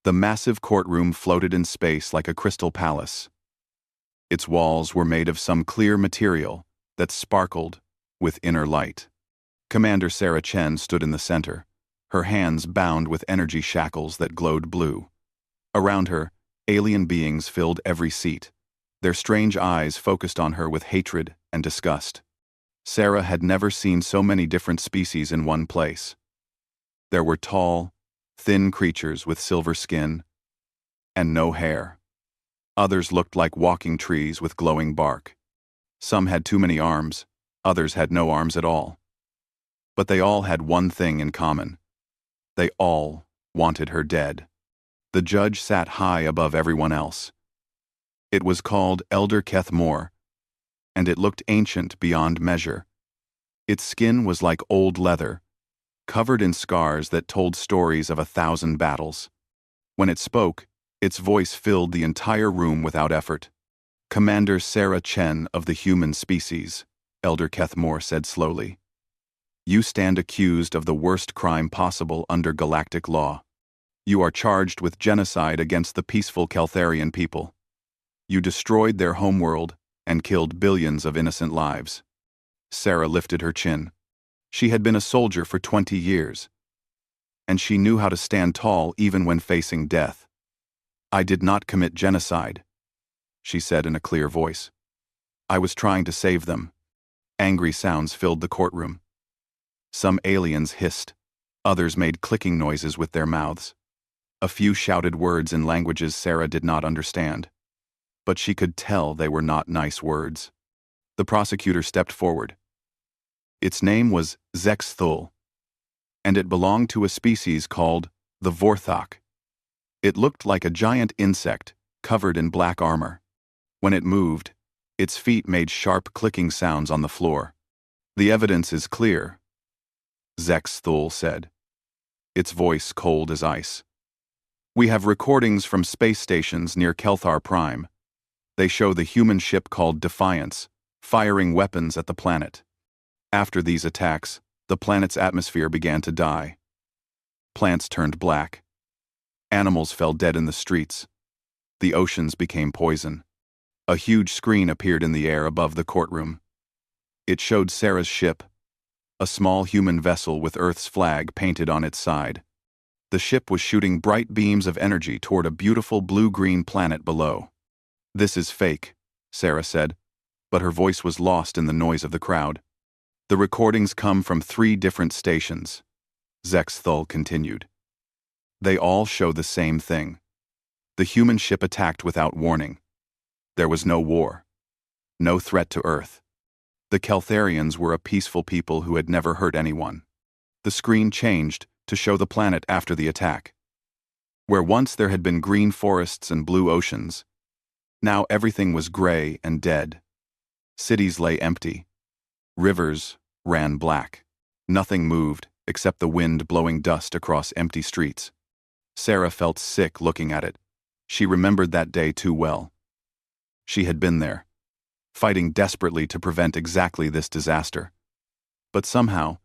The massive courtroom floated in space like a crystal palace. Its walls were made of some clear material that sparkled with inner light. Commander Sarah Chen stood in the center, her hands bound with energy shackles that glowed blue. Around her, alien beings filled every seat, their strange eyes focused on her with hatred and disgust. Sarah had never seen so many different species in one place. There were tall, thin creatures with silver skin and no hair. Others looked like walking trees with glowing bark. Some had too many arms, others had no arms at all. But they all had one thing in common. They all wanted her dead. The judge sat high above everyone else. It was called Elder Keth Moore, and it looked ancient beyond measure. Its skin was like old leather, covered in scars that told stories of 1,000 battles. When it spoke, its voice filled the entire room without effort. "Commander Sarah Chen of the human species," Elder Keth Moore said slowly. "You stand accused of the worst crime possible under galactic law. You are charged with genocide against the peaceful Keltharian people. You destroyed their homeworld and killed billions of innocent lives." Sarah lifted her chin. She had been a soldier for 20 years, and she knew how to stand tall even when facing death. "I did not commit genocide," she said in a clear voice. "I was trying to save them." Angry sounds filled the courtroom. Some aliens hissed, others made clicking noises with their mouths. A few shouted words in languages Sarah did not understand, but she could tell they were not nice words. The prosecutor stepped forward. Its name was Zex Thul, and it belonged to a species called the Vorthok. It looked like a giant insect covered in black armor. When it moved, its feet made sharp clicking sounds on the floor. "The evidence is clear," Zex Thul said, its voice cold as ice. "We have recordings from space stations near Kelthar Prime. They show the human ship called Defiance firing weapons at the planet. After these attacks, the planet's atmosphere began to die. Plants turned black. Animals fell dead in the streets. The oceans became poison. A huge screen appeared in the air above the courtroom. It showed Sarah's ship, a small human vessel with Earth's flag painted on its side. The ship was shooting bright beams of energy toward a beautiful blue-green planet below. "This is fake," Sarah said, but her voice was lost in the noise of the crowd. "The recordings come from 3 different stations," Zex Thul continued. "They all show the same thing. The human ship attacked without warning. There was no war. No threat to Earth. The Keltharians were a peaceful people who had never hurt anyone." The screen changed to show the planet after the attack. Where once there had been green forests and blue oceans, now everything was gray and dead. Cities lay empty. Rivers ran black. Nothing moved except the wind blowing dust across empty streets. Sarah felt sick looking at it. She remembered that day too well. She had been there, fighting desperately to prevent exactly this disaster. But somehow,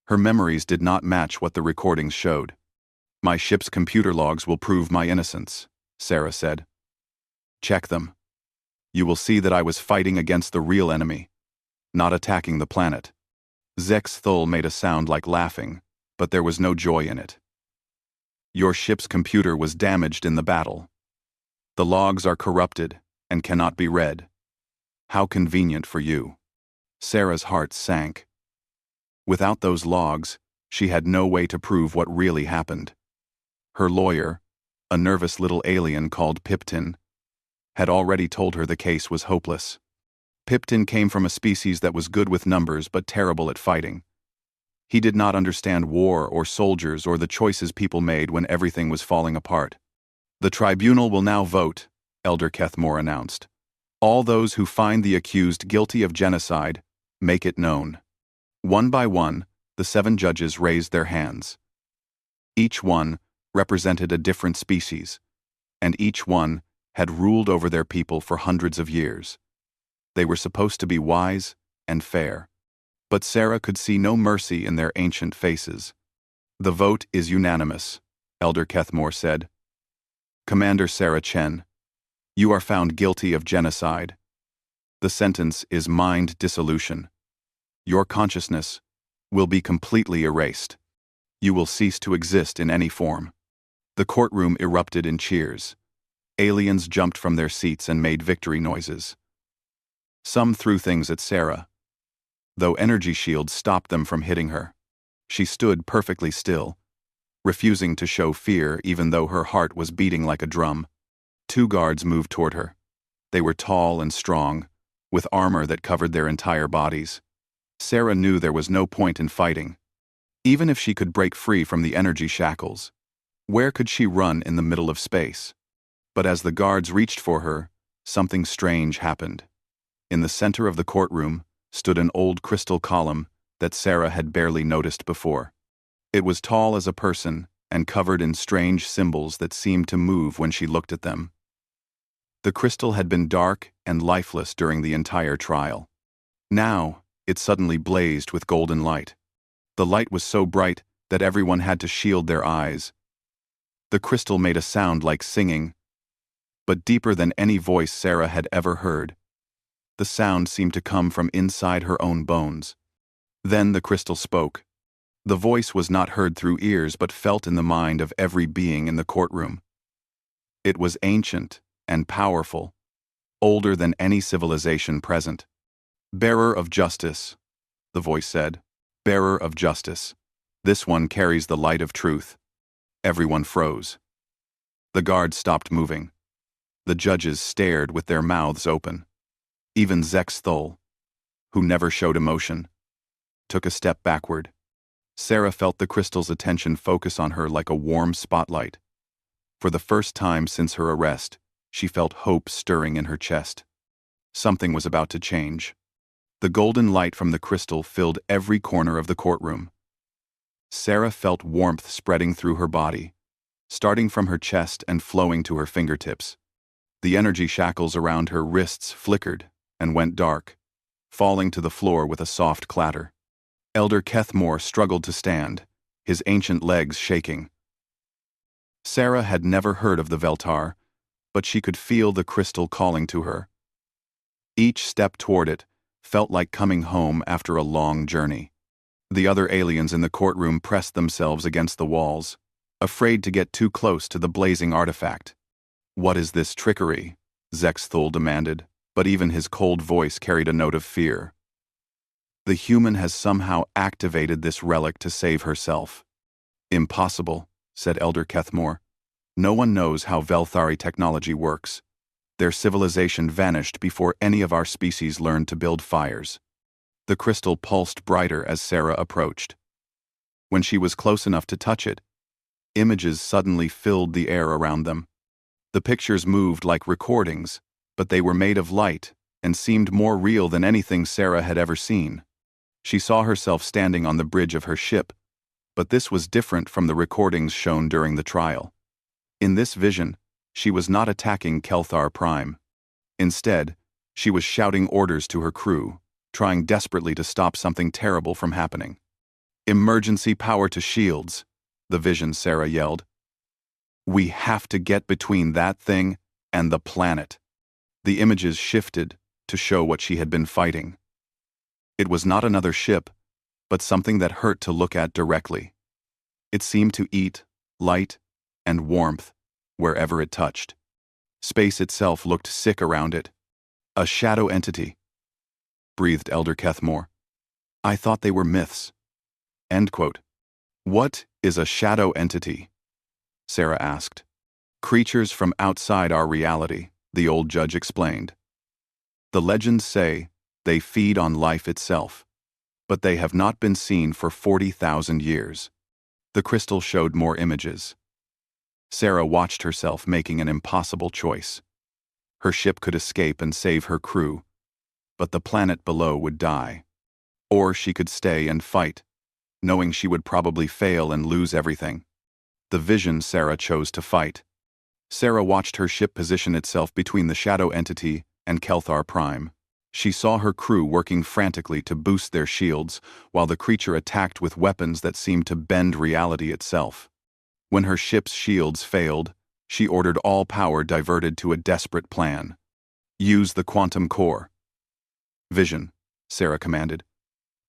her memories did not match what the recordings showed. "My ship's computer logs will prove my innocence," Sarah said. "Check them. You will see that I was fighting against the real enemy, not attacking the planet." Zex Thul made a sound like laughing, but there was no joy in it. "Your ship's computer was damaged in the battle. The logs are corrupted and cannot be read. How convenient for you." Sarah's heart sank. Without those logs, she had no way to prove what really happened. Her lawyer, a nervous little alien called Piptin, had already told her the case was hopeless. Piptin came from a species that was good with numbers but terrible at fighting. He did not understand war or soldiers or the choices people made when everything was falling apart. "The tribunal will now vote," Elder Keth Moore announced. "All those who find the accused guilty of genocide, make it known." One by one, the 7 judges raised their hands. Each one represented a different species, and each one had ruled over their people for hundreds of years. They were supposed to be wise and fair, but Sarah could see no mercy in their ancient faces. "The vote is unanimous," Elder Keth Moore said. Commander Sarah Chen, you are found guilty of genocide. The sentence is mind dissolution. Your consciousness will be completely erased. You will cease to exist in any form. The courtroom erupted in cheers. Aliens jumped from their seats and made victory noises. Some threw things at Sarah, though energy shields stopped them from hitting her. She stood perfectly still, refusing to show fear even though her heart was beating like a drum. Two guards moved toward her. They were tall and strong, with armor that covered their entire bodies. Sarah knew there was no point in fighting. Even if she could break free from the energy shackles, where could she run in the middle of space? But as the guards reached for her, something strange happened. In the center of the courtroom stood an old crystal column that Sarah had barely noticed before. It was tall as a person and covered in strange symbols that seemed to move when she looked at them. The crystal had been dark and lifeless during the entire trial. Now, it suddenly blazed with golden light. The light was so bright that everyone had to shield their eyes. The crystal made a sound like singing, but deeper than any voice Sarah had ever heard. The sound seemed to come from inside her own bones. Then the crystal spoke. The voice was not heard through ears but felt in the mind of every being in the courtroom. It was ancient and powerful, older than any civilization present. "Bearer of justice," the voice said. "Bearer of justice. This one carries the light of truth." Everyone froze. The guards stopped moving. The judges stared with their mouths open. Even Zex Thul, who never showed emotion, took a step backward. Sarah felt the crystal's attention focus on her like a warm spotlight. For the first time since her arrest, she felt hope stirring in her chest. Something was about to change. The golden light from the crystal filled every corner of the courtroom. Sarah felt warmth spreading through her body, starting from her chest and flowing to her fingertips. The energy shackles around her wrists flickered and went dark, falling to the floor with a soft clatter. Elder Kethmore struggled to stand, his ancient legs shaking. Sarah had never heard of the Veltar, but she could feel the crystal calling to her. Each step toward it felt like coming home after a long journey. The other aliens in the courtroom pressed themselves against the walls, afraid to get too close to the blazing artifact. "What is this trickery?" Zex Thul demanded, but even his cold voice carried a note of fear. "The human has somehow activated this relic to save herself." "Impossible," said Elder Kethmore. "No one knows how Velthari technology works. Their civilization vanished before any of our species learned to build fires." The crystal pulsed brighter as Sarah approached. When she was close enough to touch it, images suddenly filled the air around them. The pictures moved like recordings, but they were made of light and seemed more real than anything Sarah had ever seen. She saw herself standing on the bridge of her ship, but this was different from the recordings shown during the trial. In this vision, she was not attacking Kelthar Prime. Instead, she was shouting orders to her crew, trying desperately to stop something terrible from happening. "Emergency power to shields," the vision Sarah yelled. "We have to get between that thing and the planet." The images shifted to show what she had been fighting. It was not another ship, but something that hurt to look at directly. It seemed to eat light and warmth wherever it touched. Space itself looked sick around it. "A shadow entity," breathed Elder Kethmore. "I thought they were myths." End quote. "What is a shadow entity?" Sarah asked. "Creatures from outside our reality," the old judge explained. "The legends say they feed on life itself, but they have not been seen for 40,000 years. The crystal showed more images. Sarah watched herself making an impossible choice. Her ship could escape and save her crew, but the planet below would die. Or she could stay and fight, knowing she would probably fail and lose everything. The vision Sarah chose to fight. Sarah watched her ship position itself between the shadow entity and Kelthar Prime. She saw her crew working frantically to boost their shields, while the creature attacked with weapons that seemed to bend reality itself. When her ship's shields failed, She ordered all power diverted to a desperate plan. Use the quantum core. Vision, Sarah commanded.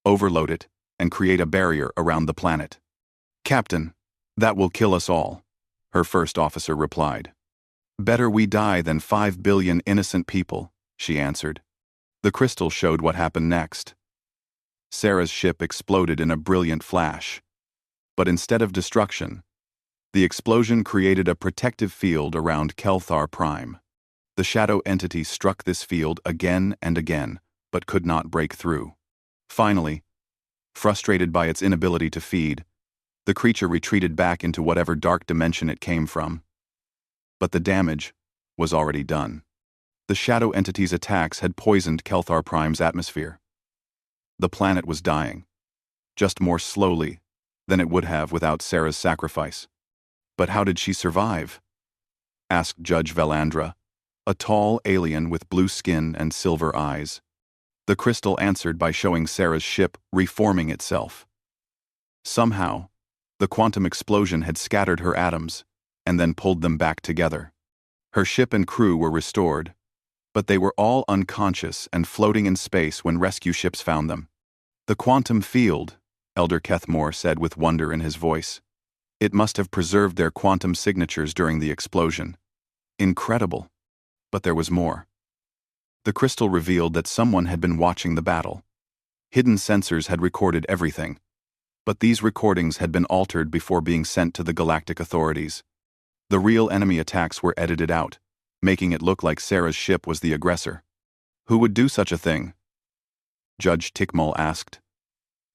Overload it and create a barrier around the planet. Captain, that will kill us all, her first officer replied. Better we die than 5 billion innocent people, she answered. The crystal showed what happened next. Sarah's ship exploded in a brilliant flash. But instead of destruction, the explosion created a protective field around Kelthar Prime. The shadow entity struck this field again and again, but could not break through. Finally, frustrated by its inability to feed, the creature retreated back into whatever dark dimension it came from. But the damage was already done. The shadow entity's attacks had poisoned Kelthar Prime's atmosphere. The planet was dying, just more slowly than it would have without Sarah's sacrifice. But how did she survive? Asked Judge Velandra, a tall alien with blue skin and silver eyes. The crystal answered by showing Sarah's ship reforming itself. Somehow, the quantum explosion had scattered her atoms and then pulled them back together. Her ship and crew were restored, but they were all unconscious and floating in space when rescue ships found them. The quantum field, Elder Kethmore said with wonder in his voice. It must have preserved their quantum signatures during the explosion. Incredible. But there was more. The crystal revealed that someone had been watching the battle. Hidden sensors had recorded everything, but these recordings had been altered before being sent to the galactic authorities. The real enemy attacks were edited out, making it look like Sarah's ship was the aggressor. Who would do such a thing? Judge Tickmull asked.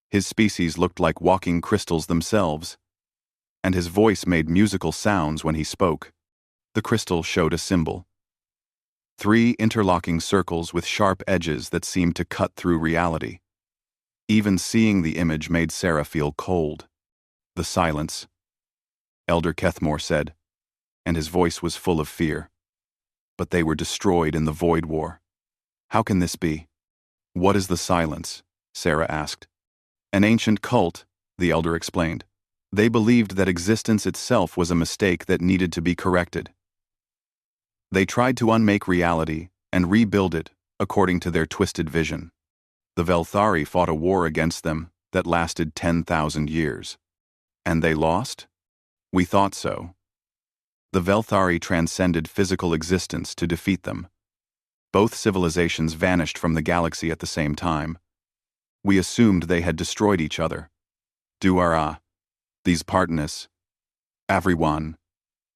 His species looked like walking crystals themselves, and his voice made musical sounds when he spoke. The crystal showed a symbol. 3 interlocking circles with sharp edges that seemed to cut through reality. Even seeing the image made Sarah feel cold. The silence, Elder Kethmore said, and his voice was full of fear. But they were destroyed in the Void War. How can this be? What is the silence? Sarah asked. An ancient cult, the elder explained. They believed that existence itself was a mistake that needed to be corrected. They tried to unmake reality and rebuild it according to their twisted vision. The Velthari fought a war against them that lasted 10,000 years. And they lost? We thought so. The Velthari transcended physical existence to defeat them. Both civilizations vanished from the galaxy at the same time. We assumed they had destroyed each other. Duara, these partners. Everyone.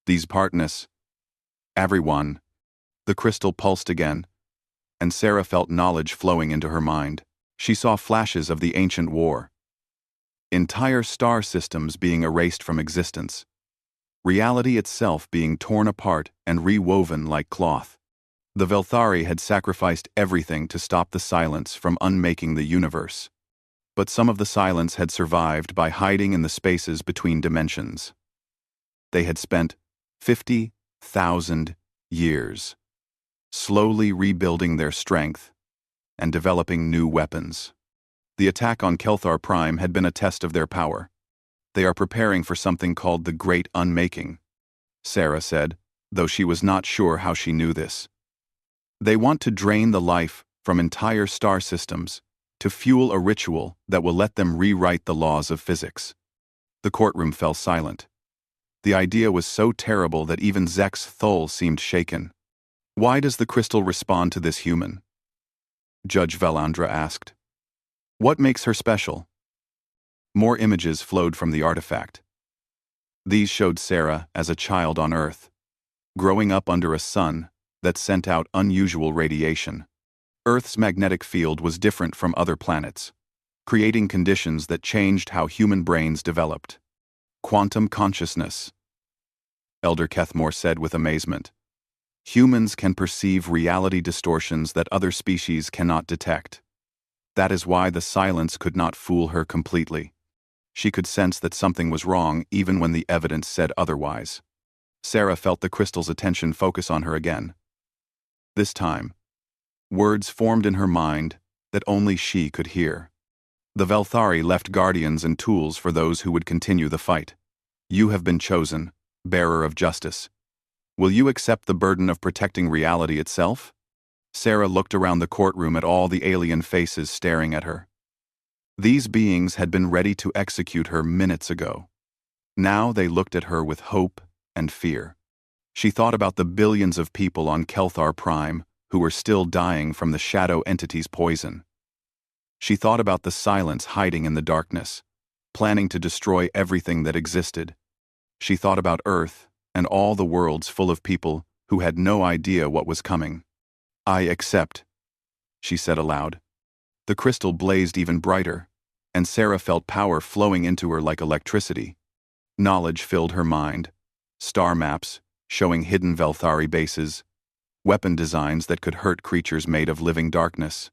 These partners. Everyone. The crystal pulsed again, and Sarah felt knowledge flowing into her mind. She saw flashes of the ancient war. Entire star systems being erased from existence. Reality itself being torn apart and rewoven like cloth. The Velthari had sacrificed everything to stop the silence from unmaking the universe. But some of the silence had survived by hiding in the spaces between dimensions. They had spent 50,000 years, slowly rebuilding their strength and developing new weapons. The attack on Kelthar Prime had been a test of their power. They are preparing for something called the Great Unmaking, Sarah said, though she was not sure how she knew this. They want to drain the life from entire star systems to fuel a ritual that will let them rewrite the laws of physics. The courtroom fell silent. The idea was so terrible that even Zek's Thul seemed shaken. Why does the crystal respond to this human? Judge Velandra asked. What makes her special? More images flowed from the artifact. These showed Sarah as a child on Earth, growing up under a sun that sent out unusual radiation. Earth's magnetic field was different from other planets, creating conditions that changed how human brains developed. Quantum consciousness, Elder Kethmore said with amazement. Humans can perceive reality distortions that other species cannot detect. That is why the silence could not fool her completely. She could sense that something was wrong even when the evidence said otherwise. Sarah felt the crystal's attention focus on her again. This time, words formed in her mind that only she could hear. The Velthari left guardians and tools for those who would continue the fight. You have been chosen, bearer of justice. Will you accept the burden of protecting reality itself? Sarah looked around the courtroom at all the alien faces staring at her. These beings had been ready to execute her minutes ago. Now they looked at her with hope and fear. She thought about the billions of people on Kelthar Prime who were still dying from the shadow entity's poison. She thought about the silence hiding in the darkness, planning to destroy everything that existed. She thought about Earth and all the worlds full of people who had no idea what was coming. I accept, she said aloud. The crystal blazed even brighter, and Sarah felt power flowing into her like electricity. Knowledge filled her mind. Star maps, showing hidden Velthari bases, weapon designs that could hurt creatures made of living darkness,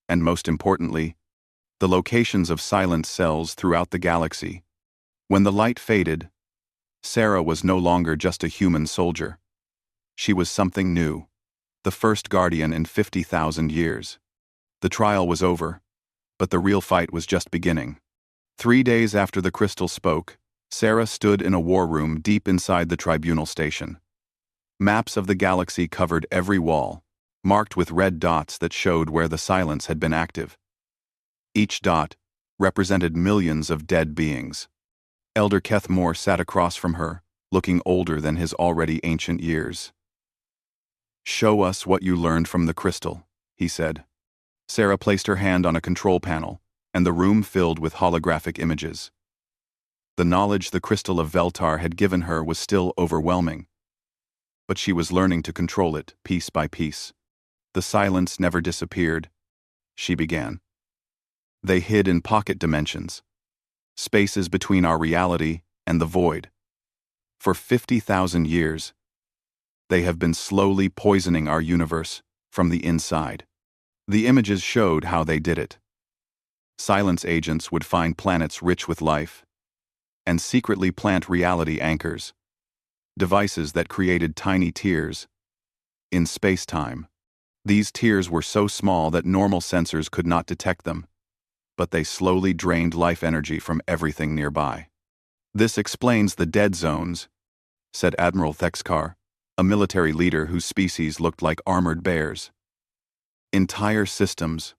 and most importantly, the locations of silent cells throughout the galaxy. When the light faded, Sarah was no longer just a human soldier. She was something new, the first guardian in 50,000 years. The trial was over, but the real fight was just beginning. 3 days after the crystal spoke, Sarah stood in a war room deep inside the tribunal station. Maps of the galaxy covered every wall, marked with red dots that showed where the silence had been active. Each dot represented millions of dead beings. Elder Kethmore sat across from her, looking older than his already ancient years. "Show us what you learned from the crystal," he said. Sarah placed her hand on a control panel, and the room filled with holographic images. The knowledge the crystal of Veltar had given her was still overwhelming, but she was learning to control it piece by piece. The silence never disappeared. She began. They hid in pocket dimensions, spaces between our reality and the void. For 50,000 years, they have been slowly poisoning our universe from the inside. The images showed how they did it. Silence agents would find planets rich with life and secretly plant reality anchors, devices that created tiny tears in space-time. These tears were so small that normal sensors could not detect them, but they slowly drained life energy from everything nearby. "This explains the dead zones," said Admiral Thexkar, a military leader whose species looked like armored bears. "Entire systems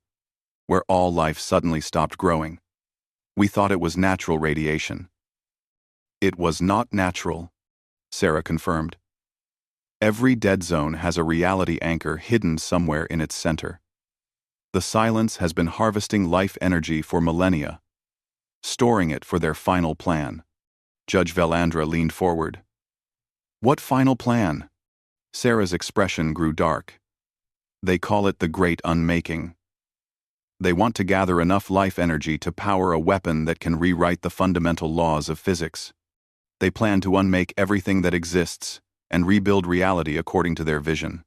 where all life suddenly stopped growing. We thought it was natural radiation." "It was not natural," Sarah confirmed. "Every dead zone has a reality anchor hidden somewhere in its center. The silence has been harvesting life energy for millennia, storing it for their final plan." Judge Velandra leaned forward. "What final plan?" Sarah's expression grew dark. "They call it the Great Unmaking. They want to gather enough life energy to power a weapon that can rewrite the fundamental laws of physics. They plan to unmake everything that exists and rebuild reality according to their vision."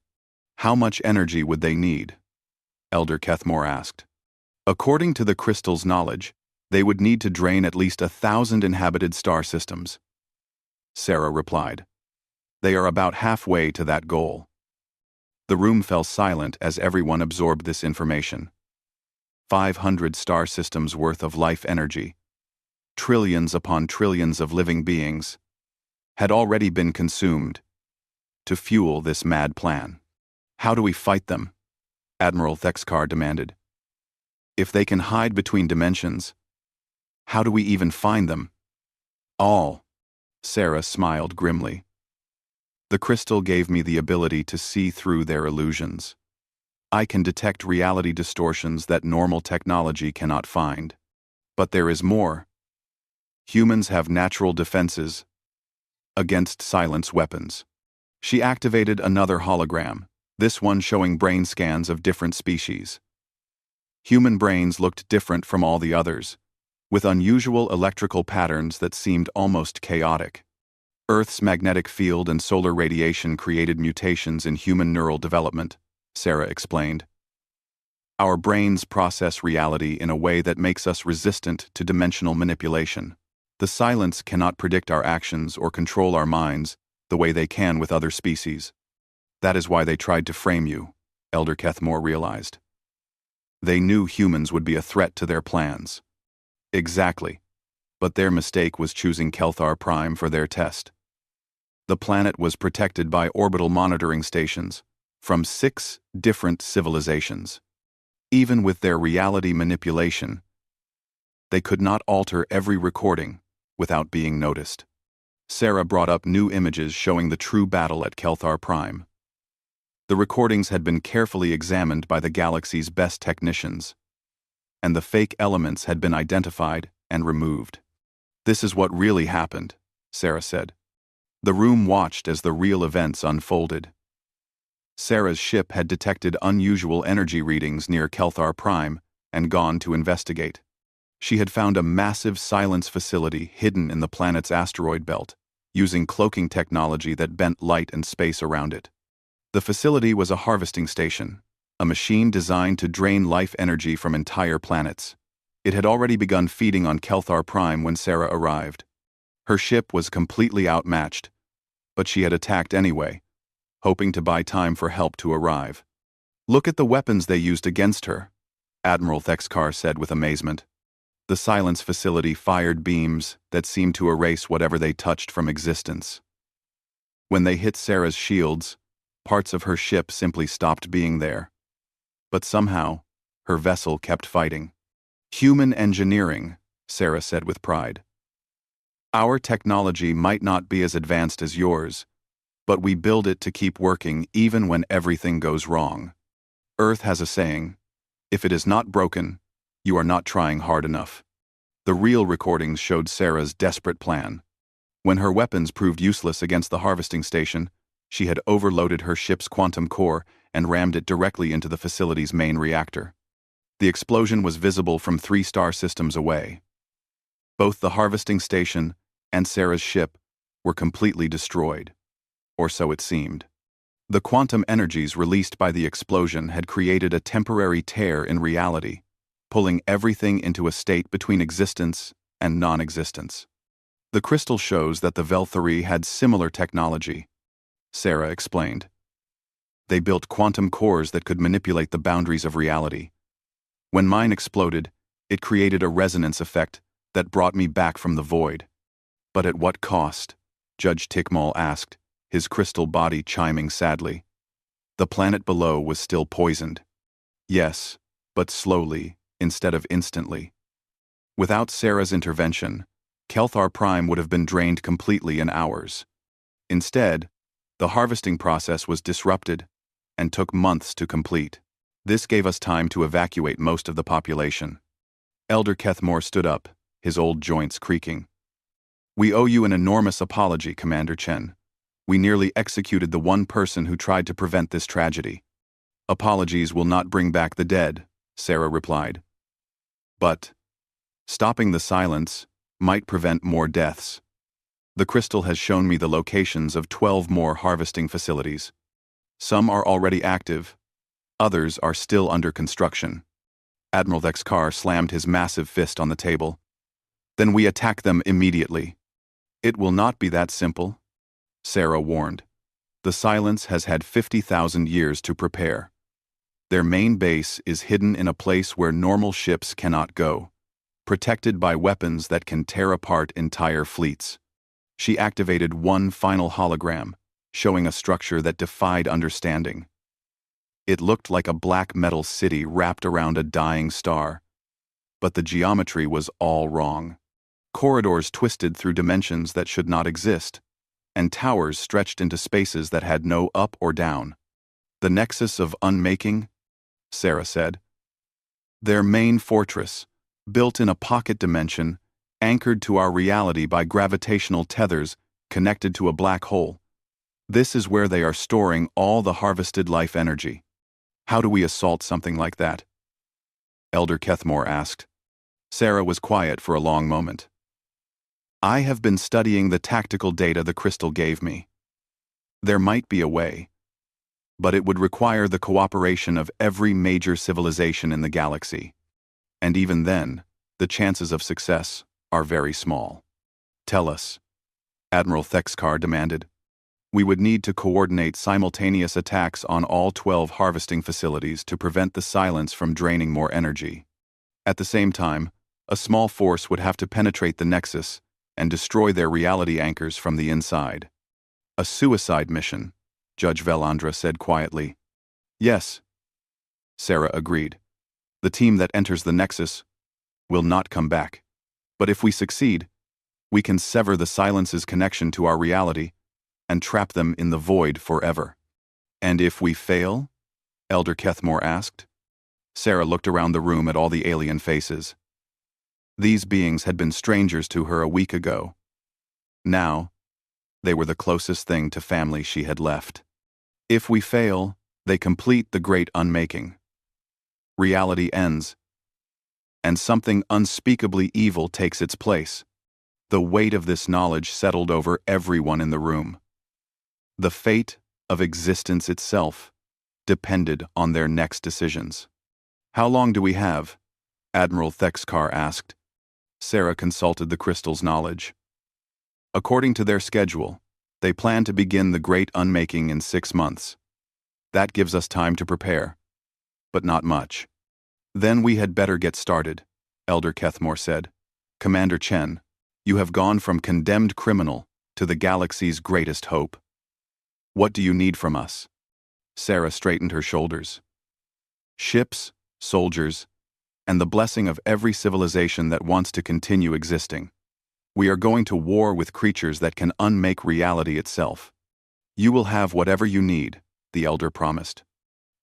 "How much energy would they need?" Elder Kethmore asked. "According to the crystal's knowledge, they would need to drain at least 1,000 inhabited star systems," Sarah replied. "They are about halfway to that goal." The room fell silent as everyone absorbed this information. 500 star systems worth of life energy, trillions upon trillions of living beings, had already been consumed to fuel this mad plan. "How do we fight them?" Admiral Thexkar demanded. "If they can hide between dimensions, how do we even find them?" "All," Sarah smiled grimly. "The crystal gave me the ability to see through their illusions. I can detect reality distortions that normal technology cannot find. But there is more. Humans have natural defenses against silence weapons." She activated another hologram, this one showing brain scans of different species. Human brains looked different from all the others, with unusual electrical patterns that seemed almost chaotic. Earth's magnetic field and solar radiation created mutations in human neural development, Sarah explained. "Our brains process reality in a way that makes us resistant to dimensional manipulation. The silence cannot predict our actions or control our minds the way they can with other species. That is why they tried to frame you," Elder Kethmore realized. "They knew humans would be a threat to their plans." "Exactly. But their mistake was choosing Kelthar Prime for their test." The planet was protected by orbital monitoring stations from 6 different civilizations. Even with their reality manipulation, they could not alter every recording without being noticed. Sarah brought up new images showing the true battle at Kelthar Prime. The recordings had been carefully examined by the galaxy's best technicians, and the fake elements had been identified and removed. "This is what really happened," Sarah said. The room watched as the real events unfolded. Sarah's ship had detected unusual energy readings near Kelthar Prime and gone to investigate. She had found a massive silence facility hidden in the planet's asteroid belt, using cloaking technology that bent light and space around it. The facility was a harvesting station, a machine designed to drain life energy from entire planets. It had already begun feeding on Kelthar Prime when Sarah arrived. Her ship was completely outmatched, but she had attacked anyway, hoping to buy time for help to arrive. "Look at the weapons they used against her," Admiral Thexkar said with amazement. The silence facility fired beams that seemed to erase whatever they touched from existence. When they hit Sarah's shields, parts of her ship simply stopped being there. But somehow, her vessel kept fighting. "Human engineering," Sarah said with pride. "Our technology might not be as advanced as yours, but we build it to keep working even when everything goes wrong. Earth has a saying, if it is not broken, you are not trying hard enough." The real recordings showed Sarah's desperate plan. When her weapons proved useless against the harvesting station, she had overloaded her ship's quantum core and rammed it directly into the facility's main reactor. The explosion was visible from 3 star systems away. Both the harvesting station and Sarah's ship were completely destroyed, or so it seemed. The quantum energies released by the explosion had created a temporary tear in reality, pulling everything into a state between existence and non-existence. "The crystal shows that the Velthari had similar technology," Sarah explained. "They built quantum cores that could manipulate the boundaries of reality. When mine exploded, it created a resonance effect that brought me back from the void." "But at what cost?" Judge Tikmal asked, his crystal body chiming sadly. "The planet below was still poisoned." "Yes, but slowly, instead of instantly. Without Sarah's intervention, Kelthar Prime would have been drained completely in hours. Instead, the harvesting process was disrupted and took months to complete. This gave us time to evacuate most of the population." Elder Kethmore stood up, his old joints creaking. "We owe you an enormous apology, Commander Chen. We nearly executed the one person who tried to prevent this tragedy." "Apologies will not bring back the dead," Sarah replied. "But stopping the silence might prevent more deaths. The crystal has shown me the locations of 12 more harvesting facilities. Some are already active, others are still under construction." Admiral Thexkar slammed his massive fist on the table. "Then we attack them immediately." "It will not be that simple," Sarah warned. "The silence has had 50,000 years to prepare. Their main base is hidden in a place where normal ships cannot go, protected by weapons that can tear apart entire fleets." She activated one final hologram, showing a structure that defied understanding. It looked like a black metal city wrapped around a dying star. But the geometry was all wrong. Corridors twisted through dimensions that should not exist, and towers stretched into spaces that had no up or down. "The nexus of unmaking," Sarah said. "Their main fortress, built in a pocket dimension, anchored to our reality by gravitational tethers connected to a black hole. This is where they are storing all the harvested life energy." "How do we assault something like that?" Elder Kethmore asked. Sarah was quiet for a long moment. "I have been studying the tactical data the crystal gave me. There might be a way, but it would require the cooperation of every major civilization in the galaxy. And even then, the chances of success are very small." "Tell us," Admiral Thexkar demanded. "We would need to coordinate simultaneous attacks on all 12 harvesting facilities to prevent the silence from draining more energy. At the same time, a small force would have to penetrate the nexus and destroy their reality anchors from the inside." A suicide mission, Judge Velandra said quietly. Yes, Sarah agreed. The team that enters the Nexus will not come back. But if we succeed, we can sever the Silence's connection to our reality and trap them in the void forever. And if we fail? Elder Kethmore asked. Sarah looked around the room at all the alien faces. These beings had been strangers to her a week ago. Now, they were the closest thing to family she had left. If we fail, they complete the great unmaking. Reality ends, and something unspeakably evil takes its place. The weight of this knowledge settled over everyone in the room. The fate of existence itself depended on their next decisions. How long do we have? Admiral Thexkar asked. Sarah consulted the crystal's knowledge. According to their schedule, they plan to begin the great unmaking in 6 months. That gives us time to prepare, but not much. Then we had better get started, Elder Kethmore said. Commander Chen, you have gone from condemned criminal to the galaxy's greatest hope. What do you need from us? Sarah straightened her shoulders. Ships, soldiers, and the blessing of every civilization that wants to continue existing. We are going to war with creatures that can unmake reality itself. You will have whatever you need, the elder promised.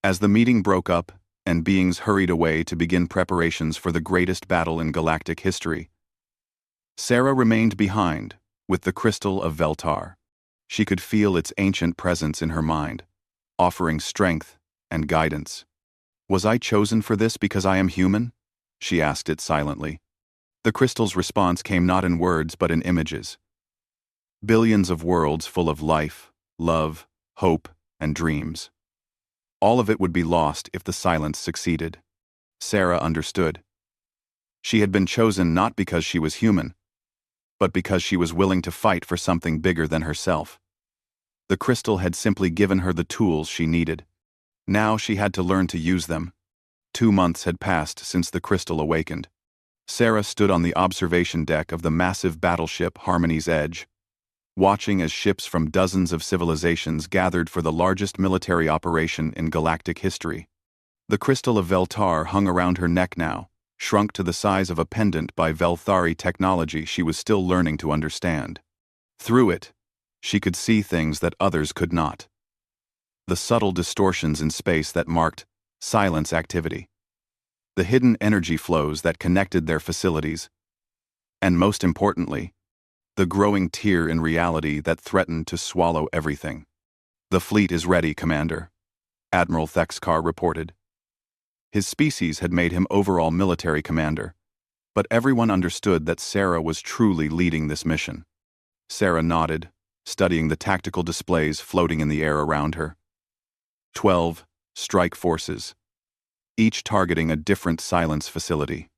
As the meeting broke up and beings hurried away to begin preparations for the greatest battle in galactic history, Sarah remained behind with the crystal of Veltar. She could feel its ancient presence in her mind, offering strength and guidance. Was I chosen for this because I am human? She asked it silently. The crystal's response came not in words but in images. Billions of worlds full of life, love, hope, and dreams. All of it would be lost if the silence succeeded. Sarah understood. She had been chosen not because she was human, but because she was willing to fight for something bigger than herself. The crystal had simply given her the tools she needed. Now she had to learn to use them. 2 months had passed since the crystal awakened. Sarah stood on the observation deck of the massive battleship Harmony's Edge, watching as ships from dozens of civilizations gathered for the largest military operation in galactic history. The crystal of Veltar hung around her neck now, shrunk to the size of a pendant by Velthari technology she was still learning to understand. Through it, she could see things that others could not. The subtle distortions in space that marked silence activity. The hidden energy flows that connected their facilities. And most importantly, the growing tear in reality that threatened to swallow everything. The fleet is ready, Commander, Admiral Thexkar reported. His species had made him overall military commander, but everyone understood that Sarah was truly leading this mission. Sarah nodded, studying the tactical displays floating in the air around her. 12 strike forces, each targeting a different silence facility.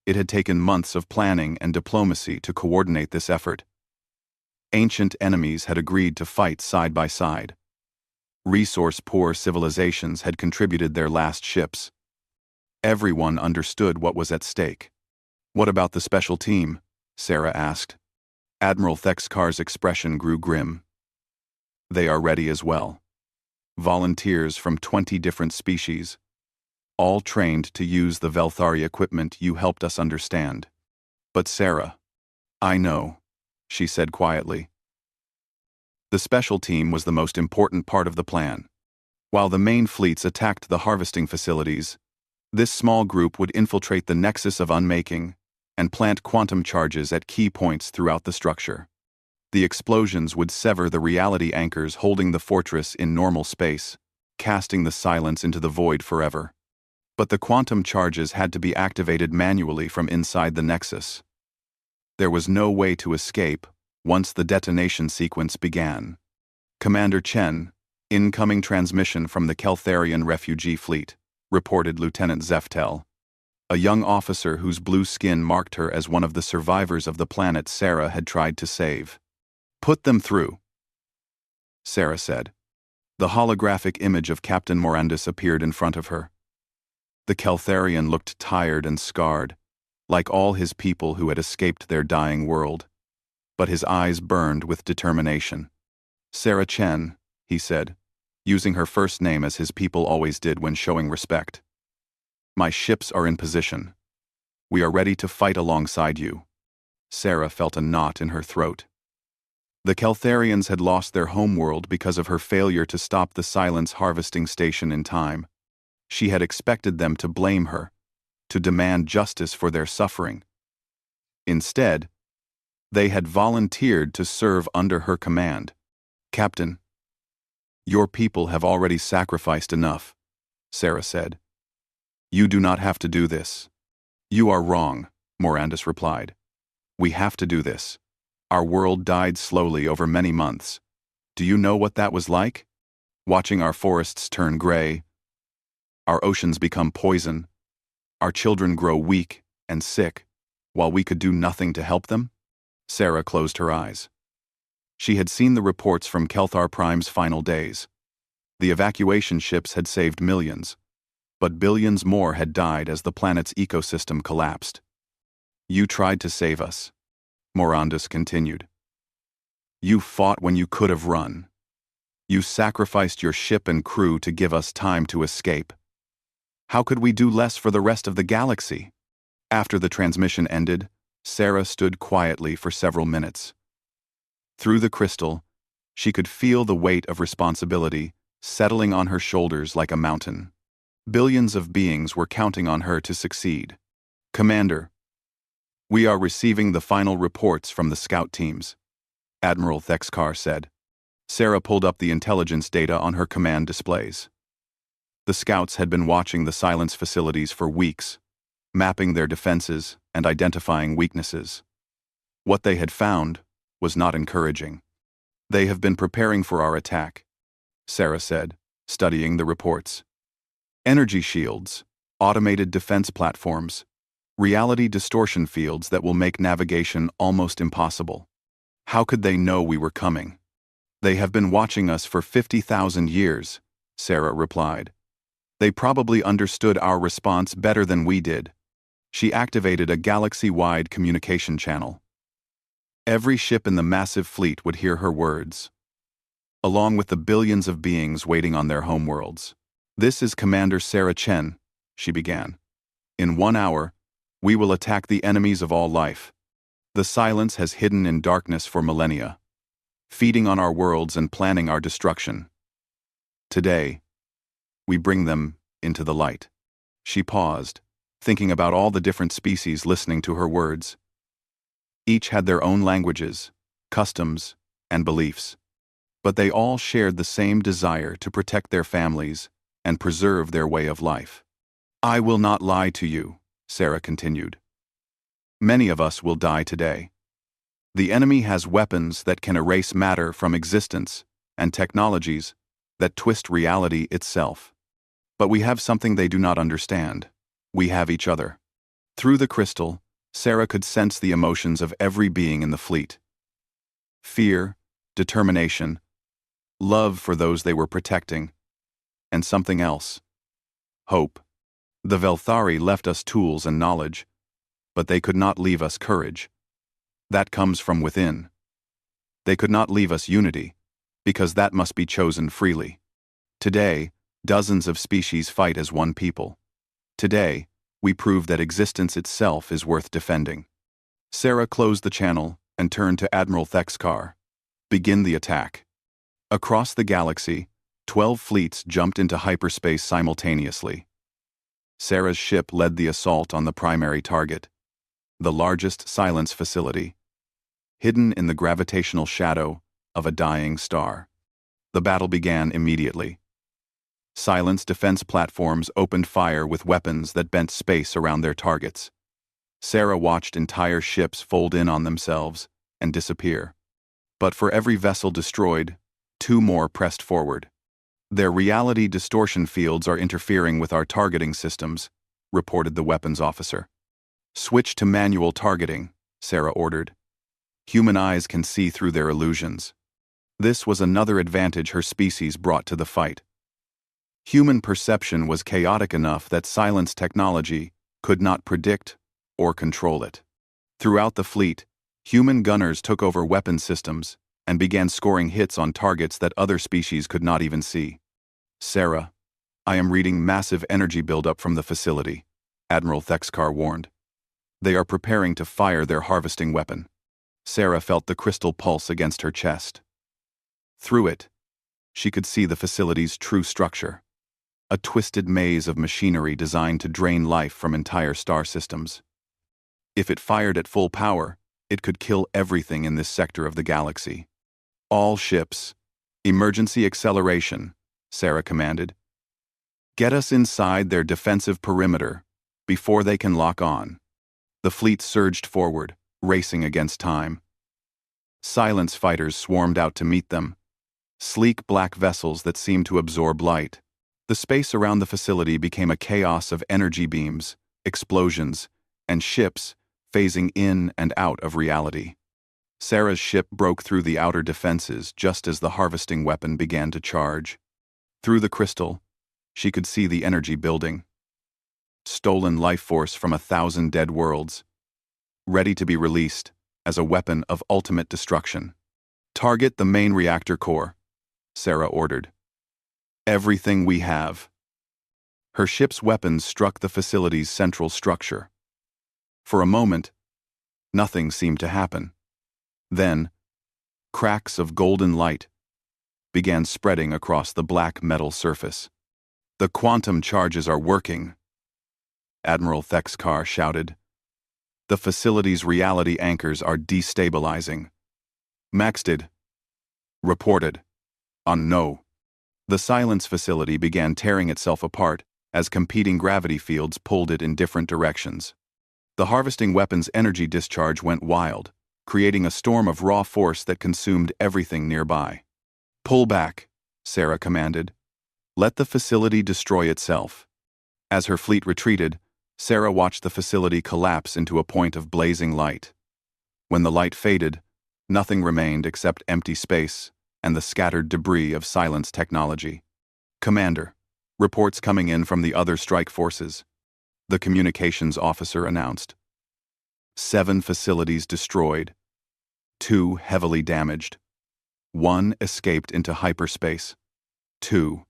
It had taken months of planning and diplomacy to coordinate this effort. Ancient enemies had agreed to fight side by side. Resource-poor civilizations had contributed their last ships. Everyone understood what was at stake. What about the special team? Sarah asked. Admiral Thexkar's expression grew grim. They are ready as well. Volunteers from 20 different species, all trained to use the Velthari equipment you helped us understand. But Sarah, I know, she said quietly. The special team was the most important part of the plan. While the main fleets attacked the harvesting facilities, this small group would infiltrate the nexus of unmaking and plant quantum charges at key points throughout the structure. The explosions would sever the reality anchors holding the fortress in normal space, casting the silence into the void forever. But the quantum charges had to be activated manually from inside the nexus. There was no way to escape once the detonation sequence began. Commander Chen, incoming transmission from the Keltharian refugee fleet, reported Lieutenant Zeftel, a young officer whose blue skin marked her as one of the survivors of the planet Sarah had tried to save. Put them through, Sarah said. The holographic image of Captain Morandus appeared in front of her. The Keltharian looked tired and scarred, like all his people who had escaped their dying world, but his eyes burned with determination. Sarah Chen, he said, using her first name as his people always did when showing respect. My ships are in position. We are ready to fight alongside you. Sarah felt a knot in her throat. The Keltharians had lost their homeworld because of her failure to stop the Silence harvesting station in time. She had expected them to blame her, to demand justice for their suffering. Instead, they had volunteered to serve under her command. Captain, your people have already sacrificed enough, Sarah said. You do not have to do this. You are wrong, Morandus replied. We have to do this. Our world died slowly over many months. Do you know what that was like? Watching our forests turn gray, our oceans become poison, our children grow weak and sick, while we could do nothing to help them? Sarah closed her eyes. She had seen the reports from Kelthar Prime's final days. The evacuation ships had saved millions, but billions more had died as the planet's ecosystem collapsed. You tried to save us, Morandus continued. You fought when you could have run. You sacrificed your ship and crew to give us time to escape. How could we do less for the rest of the galaxy? After the transmission ended, Sarah stood quietly for several minutes. Through the crystal, she could feel the weight of responsibility settling on her shoulders like a mountain. Billions of beings were counting on her to succeed. Commander, we are receiving the final reports from the scout teams, Admiral Thexkar said. Sarah pulled up the intelligence data on her command displays. The scouts had been watching the Silence facilities for weeks, mapping their defenses and identifying weaknesses. What they had found was not encouraging. They have been preparing for our attack, Sarah said, studying the reports. Energy shields, automated defense platforms, reality distortion fields that will make navigation almost impossible. How could they know we were coming? They have been watching us for 50,000 years, Sarah replied. They probably understood our response better than we did. She activated a galaxy-wide communication channel. Every ship in the massive fleet would hear her words, along with the billions of beings waiting on their homeworlds. This is Commander Sarah Chen, she began. In 1 hour, we will attack the enemies of all life. The Silence has hidden in darkness for millennia, feeding on our worlds and planning our destruction. Today, we bring them into the light. She paused, thinking about all the different species listening to her words. Each had their own languages, customs, and beliefs, but they all shared the same desire to protect their families and preserve their way of life. I will not lie to you, Sarah continued. Many of us will die today. The enemy has weapons that can erase matter from existence and technologies that twist reality itself. But we have something they do not understand. We have each other. Through the crystal, Sarah could sense the emotions of every being in the fleet. Fear, determination, love for those they were protecting, and something else. Hope. The Velthari left us tools and knowledge, but they could not leave us courage. That comes from within. They could not leave us unity, because that must be chosen freely. Today, dozens of species fight as one people. Today, we prove that existence itself is worth defending. Sarah closed the channel and turned to Admiral Thexkar. Begin the attack. Across the galaxy, 12 fleets jumped into hyperspace simultaneously. Sarah's ship led the assault on the primary target, the largest Silence facility, hidden in the gravitational shadow of a dying star. The battle began immediately. Silence defense platforms opened fire with weapons that bent space around their targets. Sarah watched entire ships fold in on themselves and disappear. But for every vessel destroyed, 2 more pressed forward. Their reality distortion fields are interfering with our targeting systems, reported the weapons officer. Switch to manual targeting, Sarah ordered. Human eyes can see through their illusions. This was another advantage her species brought to the fight. Human perception was chaotic enough that Silence technology could not predict or control it. Throughout the fleet, human gunners took over weapon systems and began scoring hits on targets that other species could not even see. "Sarah, I am reading massive energy buildup from the facility," Admiral Thexkar warned. "They are preparing to fire their harvesting weapon." Sarah felt the crystal pulse against her chest. Through it, she could see the facility's true structure. A twisted maze of machinery designed to drain life from entire star systems. If it fired at full power, it could kill everything in this sector of the galaxy. "All ships, emergency acceleration," Sarah commanded. "Get us inside their defensive perimeter before they can lock on." The fleet surged forward, racing against time. Silence fighters swarmed out to meet them, sleek black vessels that seemed to absorb light. The space around the facility became a chaos of energy beams, explosions, and ships phasing in and out of reality. Sarah's ship broke through the outer defenses just as the harvesting weapon began to charge. Through the crystal, she could see the energy building. Stolen life force from 1,000 dead worlds, ready to be released as a weapon of ultimate destruction. "Target the main reactor core," Sarah ordered. "Everything we have." Her ship's weapons struck the facility's central structure. For a moment, nothing seemed to happen. Then, cracks of golden light began spreading across the black metal surface. "The quantum charges are working," Admiral Thexkar shouted. "The facility's reality anchors are destabilizing." Maxted reported on no. The silence facility began tearing itself apart as competing gravity fields pulled it in different directions. The harvesting weapon's energy discharge went wild, creating a storm of raw force that consumed everything nearby. "Pull back," Sarah commanded. "Let the facility destroy itself." As her fleet retreated, Sarah watched the facility collapse into a point of blazing light. When the light faded, nothing remained except empty space and the scattered debris of silence technology. "Commander, reports coming in from the other strike forces," the communications officer announced. 7 facilities destroyed, 2 heavily damaged. 1 escaped into hyperspace. 2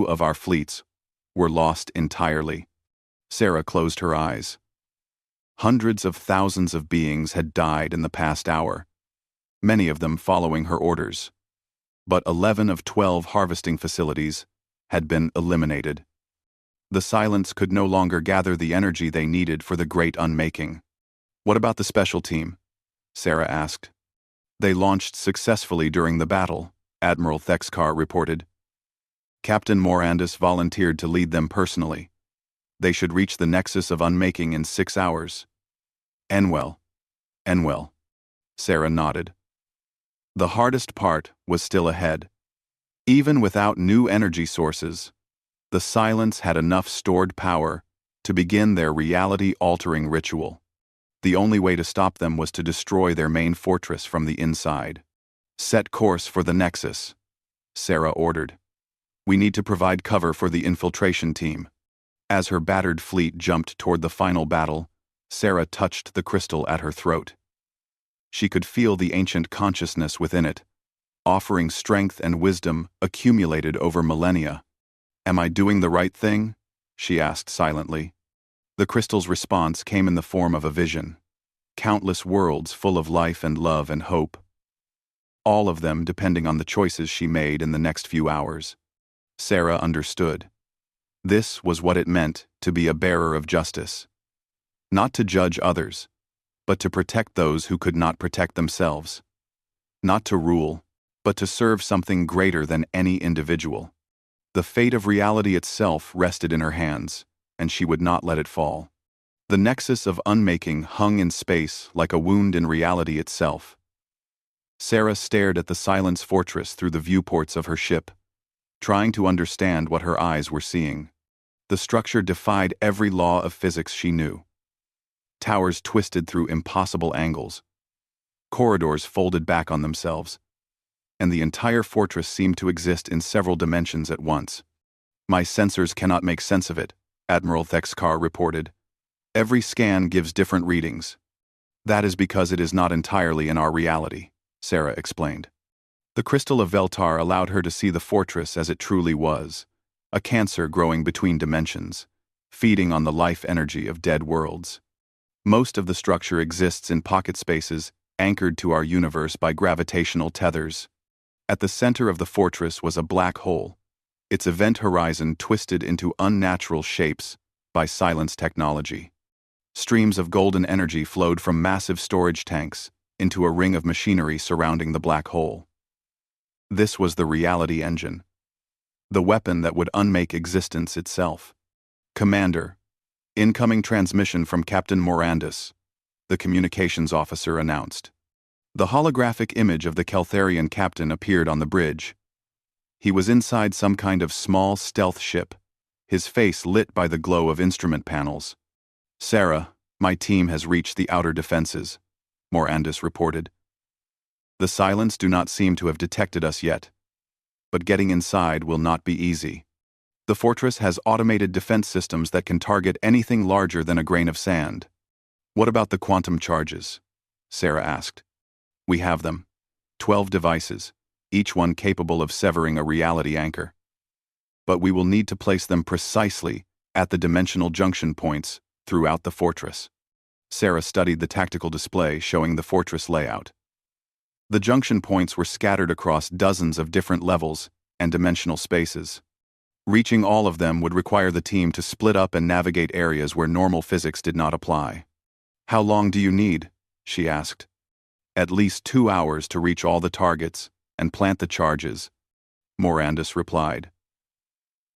of our fleets were lost entirely. Sarah closed her eyes. Hundreds of thousands of beings had died in the past hour, many of them following her orders. But 11 of 12 harvesting facilities had been eliminated. The silence could no longer gather the energy they needed for the great unmaking. "What about the special team?" Sarah asked. "They launched successfully during the battle," Admiral Thexkar reported. "Captain Morandis volunteered to lead them personally. They should reach the nexus of unmaking in 6 hours. Enwell, Sarah nodded. The hardest part was still ahead. Even without new energy sources, the silence had enough stored power to begin their reality-altering ritual. The only way to stop them was to destroy their main fortress from the inside. "Set course for the nexus," Sarah ordered. "We need to provide cover for the infiltration team." As her battered fleet jumped toward the final battle, Sarah touched the crystal at her throat. She could feel the ancient consciousness within it, offering strength and wisdom accumulated over millennia. "Am I doing the right thing?" she asked silently. The crystal's response came in the form of a vision. Countless worlds full of life and love and hope. All of them depending on the choices she made in the next few hours. Sarah understood. This was what it meant to be a bearer of justice. Not to judge others, but to protect those who could not protect themselves. Not to rule, but to serve something greater than any individual. The fate of reality itself rested in her hands, and she would not let it fall. The nexus of unmaking hung in space like a wound in reality itself. Sarah stared at the silence fortress through the viewports of her ship, trying to understand what her eyes were seeing. The structure defied every law of physics she knew. Towers twisted through impossible angles. Corridors folded back on themselves, and the entire fortress seemed to exist in several dimensions at once. "My sensors cannot make sense of it," Admiral Thexkar reported. "Every scan gives different readings. That is because it is not entirely in our reality." Sarah explained. The crystal of Veltar allowed her to see the fortress as it truly was, a cancer growing between dimensions, feeding on the life energy of dead worlds. Most of the structure exists in pocket spaces anchored to our universe by gravitational tethers. At the center of the fortress was a black hole, its event horizon twisted into unnatural shapes by silence technology. Streams of golden energy flowed from massive storage tanks into a ring of machinery surrounding the black hole. This was the reality engine, the weapon that would unmake existence itself. "Commander, incoming transmission from Captain Morandus," the communications officer announced. The holographic image of the Keltharian captain appeared on the bridge. He was inside some kind of small stealth ship, his face lit by the glow of instrument panels. "Sarah, my team has reached the outer defenses," Morandus reported. "The silence do not seem to have detected us yet, but getting inside will not be easy. The fortress has automated defense systems that can target anything larger than a grain of sand." "What about the quantum charges?" Sarah asked. "We have them. 12 devices, each one capable of severing a reality anchor. But we will need to place them precisely at the dimensional junction points throughout the fortress." Sarah studied the tactical display showing the fortress layout. The junction points were scattered across dozens of different levels and dimensional spaces. Reaching all of them would require the team to split up and navigate areas where normal physics did not apply. "How long do you need?" she asked. "At least 2 hours to reach all the targets and plant the charges," Morandus replied.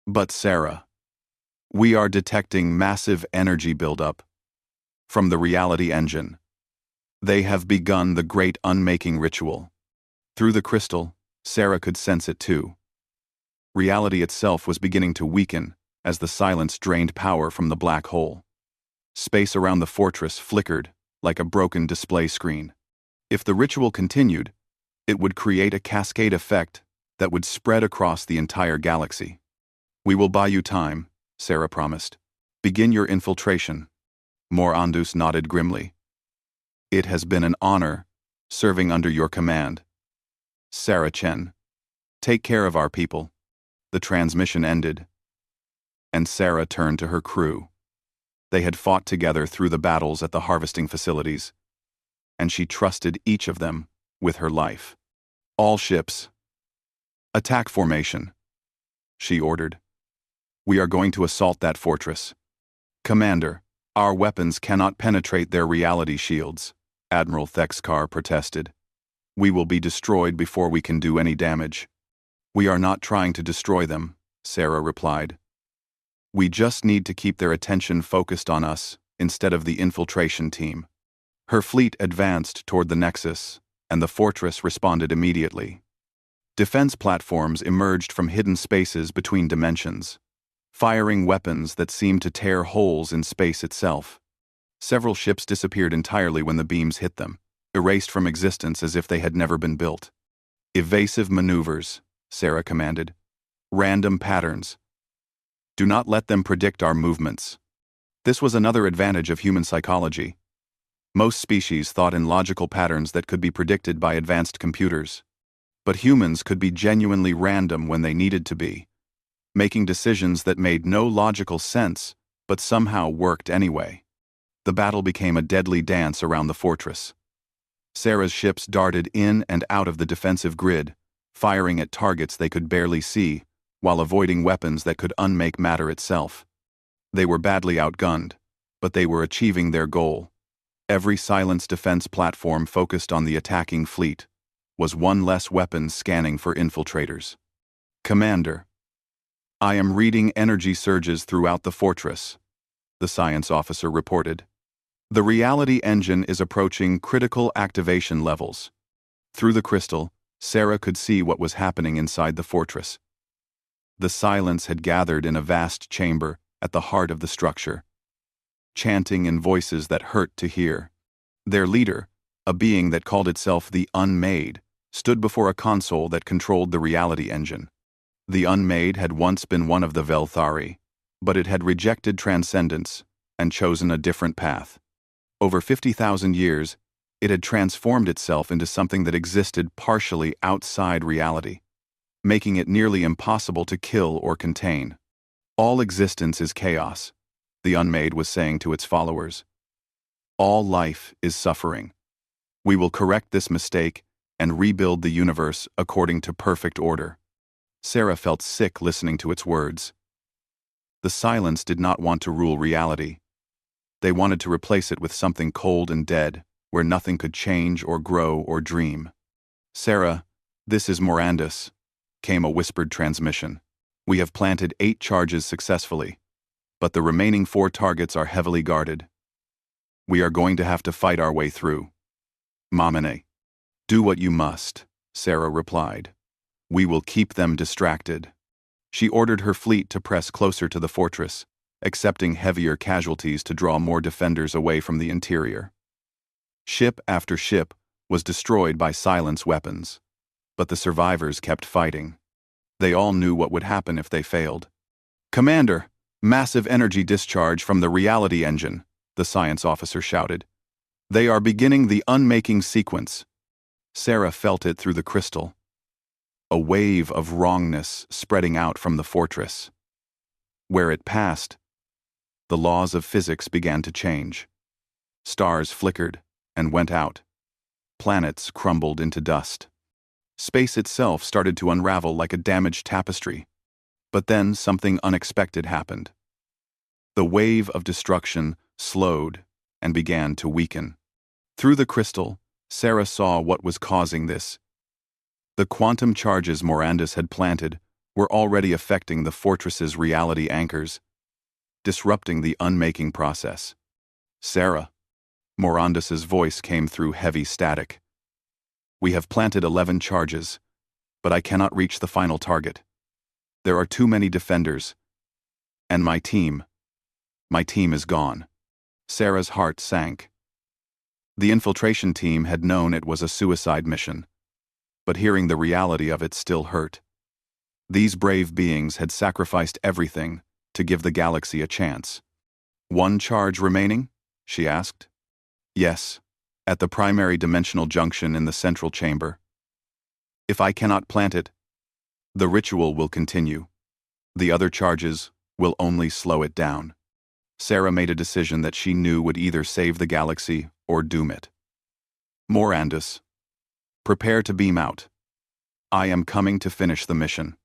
"But Sarah, we are detecting massive energy buildup from the reality engine. They have begun the great unmaking ritual." Through the crystal, Sarah could sense it too. Reality itself was beginning to weaken as the silence drained power from the black hole. Space around the fortress flickered like a broken display screen. If the ritual continued, it would create a cascade effect that would spread across the entire galaxy. "We will buy you time," Sarah promised. "Begin your infiltration." Morandus nodded grimly. "It has been an honor serving under your command, Sarah Chen. Take care of our people." The transmission ended, and Sarah turned to her crew. They had fought together through the battles at the harvesting facilities, and she trusted each of them with her life. "All ships, attack formation," she ordered. "We are going to assault that fortress." "Commander, our weapons cannot penetrate their reality shields," Admiral Thexkar protested. "We will be destroyed before we can do any damage." "We are not trying to destroy them," Sarah replied. "We just need to keep their attention focused on us instead of the infiltration team." Her fleet advanced toward the Nexus, and the fortress responded immediately. Defense platforms emerged from hidden spaces between dimensions, firing weapons that seemed to tear holes in space itself. Several ships disappeared entirely when the beams hit them, erased from existence as if they had never been built. "Evasive maneuvers," Sarah commanded. "Random patterns. Do not let them predict our movements." This was another advantage of human psychology. Most species thought in logical patterns that could be predicted by advanced computers. But humans could be genuinely random when they needed to be, making decisions that made no logical sense but somehow worked anyway. The battle became a deadly dance around the fortress. Sarah's ships darted in and out of the defensive grid, firing at targets they could barely see, while avoiding weapons that could unmake matter itself. They were badly outgunned, but they were achieving their goal. Every silence defense platform focused on the attacking fleet was one less weapon scanning for infiltrators. "Commander, I am reading energy surges throughout the fortress," the science officer reported. "The reality engine is approaching critical activation levels." Through the crystal, Sarah could see what was happening inside the fortress. The silence had gathered in a vast chamber at the heart of the structure, chanting in voices that hurt to hear. Their leader, a being that called itself the Unmade, stood before a console that controlled the reality engine. The Unmade had once been one of the Velthari, but it had rejected transcendence and chosen a different path. Over 50,000 years, It had transformed itself into something that existed partially outside reality, making it nearly impossible to kill or contain. All existence is chaos, the Unmade was saying to its followers. All life is suffering. We will correct this mistake and rebuild the universe according to perfect order. Sarah felt sick listening to its words. The silence did not want to rule reality. They wanted to replace it with something cold and dead, where nothing could change or grow or dream. "Sarah, this is Morandus," came a whispered transmission. "We have planted 8 charges successfully, but the remaining 4 targets are heavily guarded. We are going to have to fight our way through." "Mamane, do what you must," Sarah replied. "We will keep them distracted." She ordered her fleet to press closer to the fortress, accepting heavier casualties to draw more defenders away from the interior. Ship after ship was destroyed by silence weapons, but the survivors kept fighting. They all knew what would happen if they failed. "Commander, massive energy discharge from the reality engine," the science officer shouted. "They are beginning the unmaking sequence." Sarah felt it through the crystal. A wave of wrongness spreading out from the fortress. Where it passed, the laws of physics began to change. Stars flickered and went out. Planets crumbled into dust. Space itself started to unravel like a damaged tapestry. But then something unexpected happened. The wave of destruction slowed and began to weaken. Through the crystal, Sarah saw what was causing this. The quantum charges Morandus had planted were already affecting the fortress's reality anchors, disrupting the unmaking process. "Sarah," Morandus's voice came through heavy static. "We have planted 11 charges, but I cannot reach the final target. There are too many defenders. And my team is gone." Sarah's heart sank. The infiltration team had known it was a suicide mission, but hearing the reality of it still hurt. These brave beings had sacrificed everything to give the galaxy a chance. "One charge remaining?" she asked. "Yes, at the primary dimensional junction in the central chamber. If I cannot plant it, the ritual will continue. The other charges will only slow it down." Sarah made a decision that she knew would either save the galaxy or doom it. "Morandus, prepare to beam out. I am coming to finish the mission."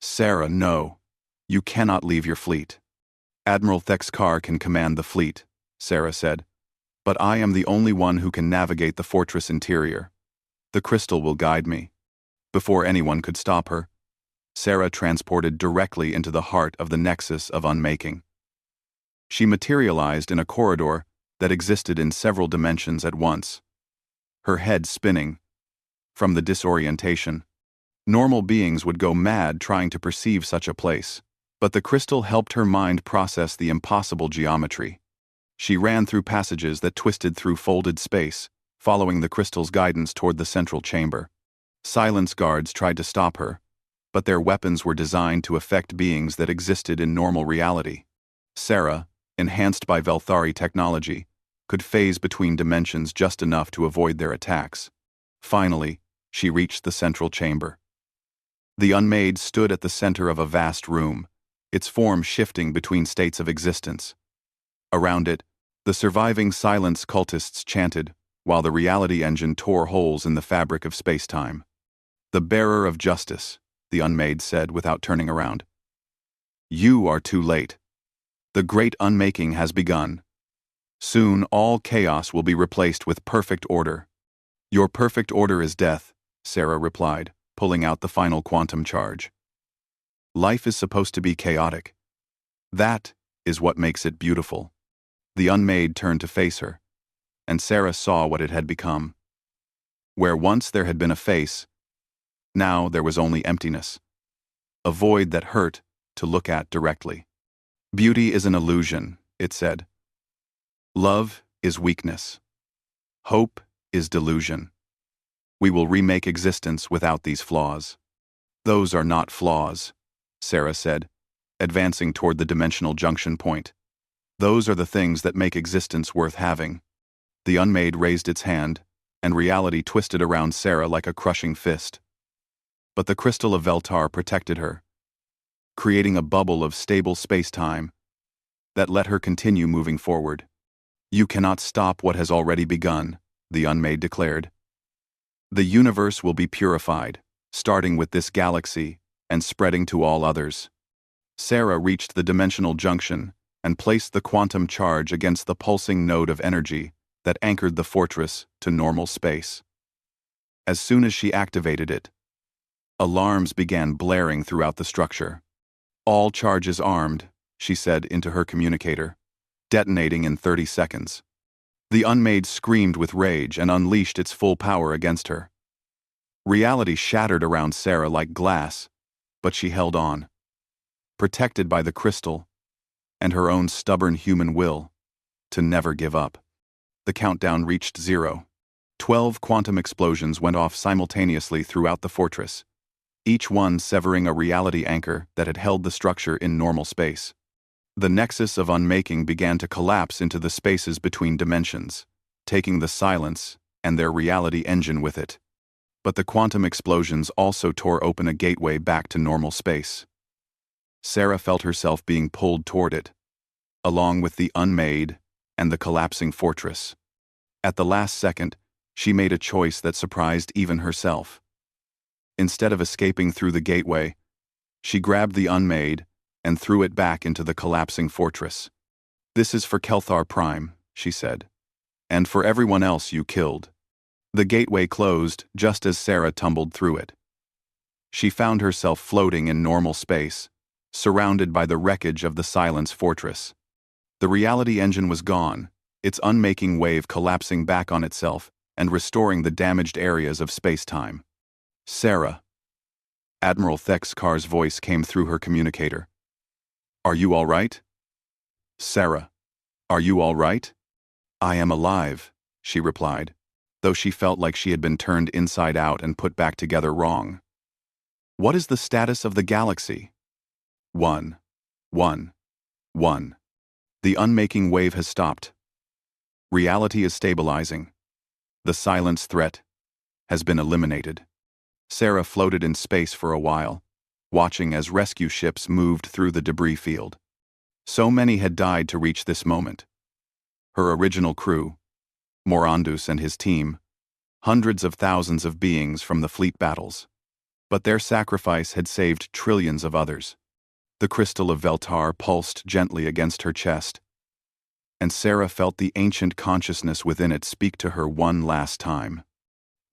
"Sarah, no. You cannot leave your fleet." "Admiral Thexkar can command the fleet," Sarah said, "but I am the only one who can navigate the fortress interior. The crystal will guide me." Before anyone could stop her, Sarah transported directly into the heart of the nexus of unmaking. She materialized in a corridor that existed in several dimensions at once, her head spinning from the disorientation. Normal beings would go mad trying to perceive such a place, but the crystal helped her mind process the impossible geometry. She ran through passages that twisted through folded space, following the crystal's guidance toward the central chamber. Silence guards tried to stop her, but their weapons were designed to affect beings that existed in normal reality. Sarah, enhanced by Velthari technology, could phase between dimensions just enough to avoid their attacks. Finally, she reached the central chamber. The Unmade stood at the center of a vast room, its form shifting between states of existence. Around it, the surviving silence cultists chanted, while the reality engine tore holes in the fabric of space-time. "The bearer of justice," the Unmade said without turning around. "You are too late. The great unmaking has begun. Soon all chaos will be replaced with perfect order." "Your perfect order is death," Sarah replied, pulling out the final quantum charge. "Life is supposed to be chaotic. That is what makes it beautiful." The Unmade turned to face her, and Sarah saw what it had become. Where once there had been a face, now there was only emptiness. A void that hurt to look at directly. "Beauty is an illusion," it said. "Love is weakness. Hope is delusion. We will remake existence without these flaws." "Those are not flaws," Sarah said, advancing toward the dimensional junction point. "Those are the things that make existence worth having." The Unmade raised its hand, and reality twisted around Sarah like a crushing fist. But the crystal of Veltar protected her, creating a bubble of stable space-time that let her continue moving forward. "You cannot stop what has already begun," the Unmade declared. "The universe will be purified, starting with this galaxy and spreading to all others." Sarah reached the dimensional junction and placed the quantum charge against the pulsing node of energy that anchored the fortress to normal space. As soon as she activated it, alarms began blaring throughout the structure. "All charges armed," she said into her communicator, detonating in 30 seconds. The Unmade screamed with rage and unleashed its full power against her. Reality shattered around Sarah like glass, but she held on, protected by the crystal and her own stubborn human will to never give up. The countdown reached 0. 12 quantum explosions went off simultaneously throughout the fortress, each one severing a reality anchor that had held the structure in normal space. The nexus of unmaking began to collapse into the spaces between dimensions, taking the silence and their reality engine with it. But the quantum explosions also tore open a gateway back to normal space. Sarah felt herself being pulled toward it, along with the Unmade and the collapsing fortress. At the last second, she made a choice that surprised even herself. Instead of escaping through the gateway, she grabbed the Unmade and threw it back into the collapsing fortress. "This is for Kelthar Prime," she said, "and for everyone else you killed." The gateway closed just as Sarah tumbled through it. She found herself floating in normal space, surrounded by the wreckage of the Silence Fortress. The reality engine was gone, its unmaking wave collapsing back on itself and restoring the damaged areas of space-time. "Sarah." Admiral Thexkar's voice came through her communicator. "Are you all right?" "Sarah, are you all right?" "I am alive," she replied, though she felt like she had been turned inside out and put back together wrong. "What is the status of the galaxy?" 1, 1, 1. The unmaking wave has stopped. Reality is stabilizing. The silence threat has been eliminated. Sarah floated in space for a while, watching as rescue ships moved through the debris field. So many had died to reach this moment. Her original crew, Morandus and his team, hundreds of thousands of beings from the fleet battles. But their sacrifice had saved trillions of others. The crystal of Veltar pulsed gently against her chest, and Sarah felt the ancient consciousness within it speak to her one last time.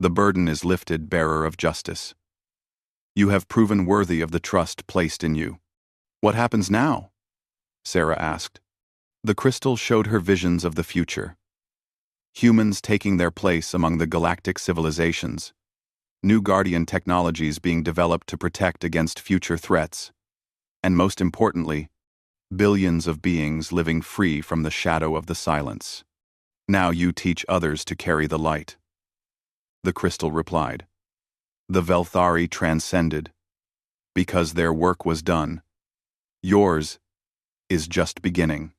"The burden is lifted, bearer of justice. You have proven worthy of the trust placed in you." "What happens now?" Sarah asked. The crystal showed her visions of the future. Humans taking their place among the galactic civilizations, new Guardian technologies being developed to protect against future threats, and most importantly, billions of beings living free from the shadow of the silence. "Now you teach others to carry the light," the crystal replied. "The Velthari transcended. Because their work was done, yours is just beginning."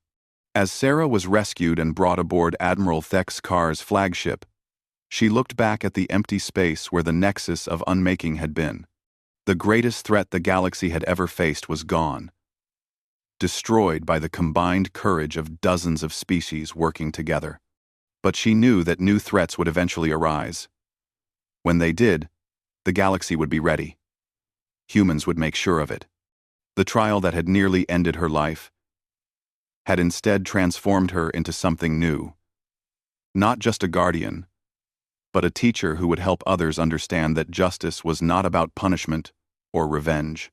As Sarah was rescued and brought aboard Admiral Thexkar's flagship, she looked back at the empty space where the nexus of unmaking had been. The greatest threat the galaxy had ever faced was gone, destroyed by the combined courage of dozens of species working together. But she knew that new threats would eventually arise. When they did, the galaxy would be ready. Humans would make sure of it. The trial that had nearly ended her life had instead transformed her into something new. Not just a guardian, but a teacher who would help others understand that justice was not about punishment or revenge.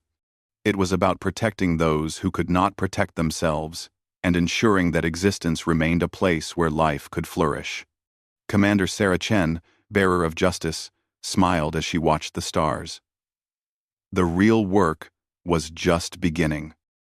It was about protecting those who could not protect themselves and ensuring that existence remained a place where life could flourish. Commander Sarah Chen, bearer of justice, smiled as she watched the stars. The real work was just beginning.